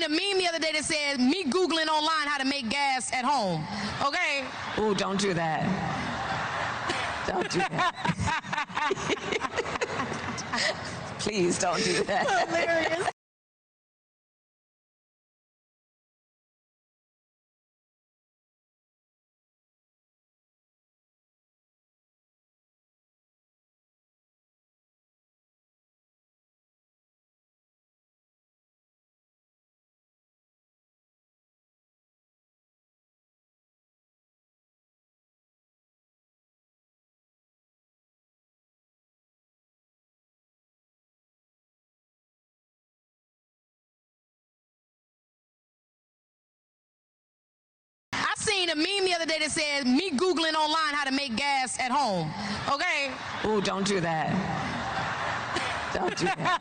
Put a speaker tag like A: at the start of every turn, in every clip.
A: seen a meme the other day that said, me Googling online how to make gas at home. Okay?
B: Oh, don't do that. Don't do that. Please don't do that.
A: Hilarious. Seen a meme the other day that said, me Googling online how to make gas at home. Okay?
B: Oh, don't do that. Don't do that.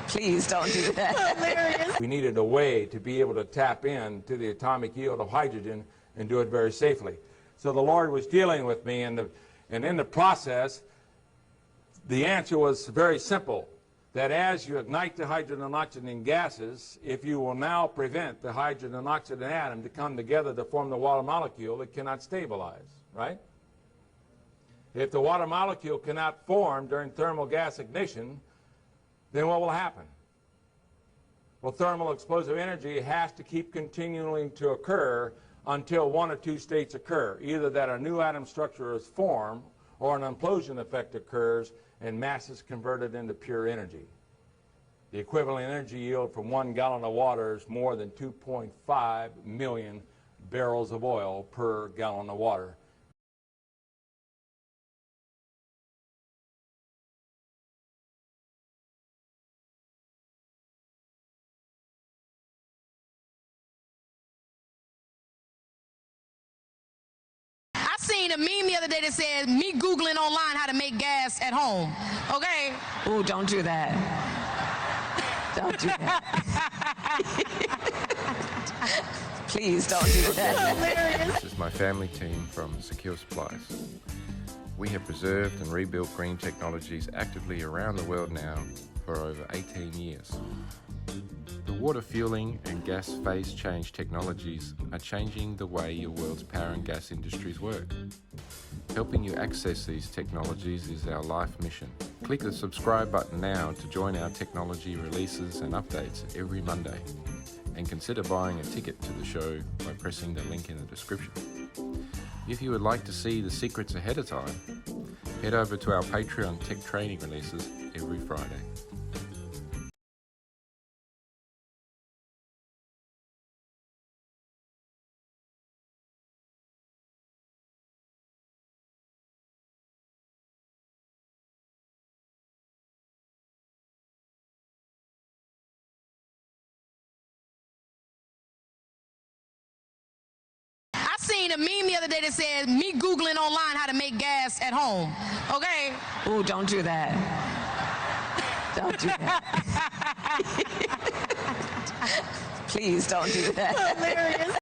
B: Please don't do that.
A: Hilarious.
C: We needed a way to be able to tap in to the atomic yield of hydrogen and do it very safely. So the Lord was dealing with me, and in the process, the answer was very simple. That as you ignite the hydrogen and oxygen gases, if you will now prevent the hydrogen and oxygen atom to come together to form the water molecule, it cannot stabilize, right? If the water molecule cannot form during thermal gas ignition, then what will happen? Well, thermal explosive energy has to keep continuing to occur until one of two states occur, either that a new atom structure is formed or an implosion effect occurs and mass is converted into pure energy. The equivalent energy yield from 1 gallon of water is more than 2.5 million barrels of oil per gallon of water.
A: Seen a meme the other day that said, me Googling online how to make gas at home. Okay?
B: Oh, don't do that. Don't do that. Please don't do that.
A: Hilarious.
D: This is my family team from Secure Supplies. We have preserved and rebuilt green technologies actively around the world now for over 18 years. The water fueling and gas phase change technologies are changing the way your world's power and gas industries work. Helping you access these technologies is our life mission. Click the subscribe button now to join our technology releases and updates every Monday. And consider buying a ticket to the show by pressing the link in the description. If you would like to see the secrets ahead of time, head over to our Patreon tech training releases every Friday.
A: Seen a meme the other day that said, me Googling online how to make gas at home. Okay?
B: Oh, don't do that. Don't do that. Please don't do that.
A: Hilarious.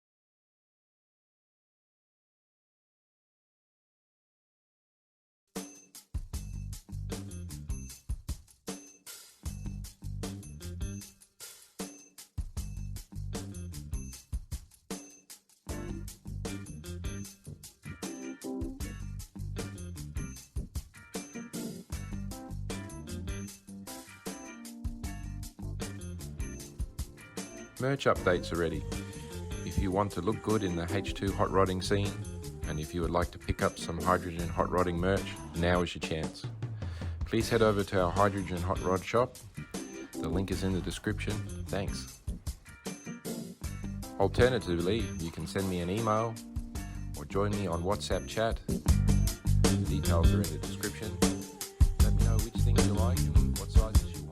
D: Merch updates are ready. If you want to look good in the H2 hot rodding scene, and if you would like to pick up some hydrogen hot rodding merch, now is your chance. Please head over to our hydrogen hot rod shop. The link is in the description. Thanks. Alternatively, you can send me an email or join me on WhatsApp chat. The details are in the description. Let me know which things you like and what sizes you want.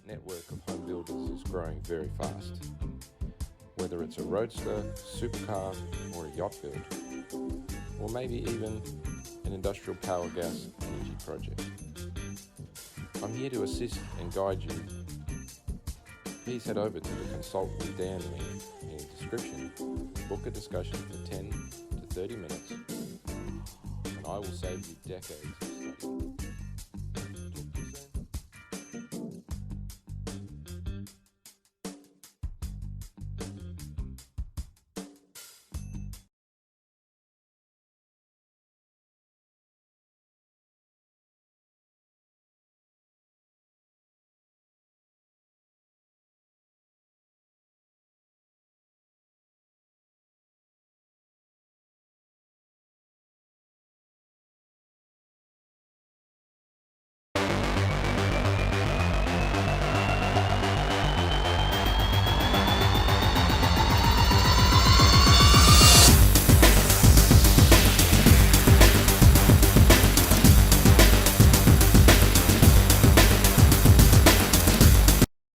D: Network of home builders is growing very fast. whether it's a roadster, supercar, or a yacht build, or maybe even an industrial power gas energy project. I'm here to assist and guide you. Please head over to the Consult with Dan link in the description, book a discussion for 10 to 30 minutes, and I will save you decades of study.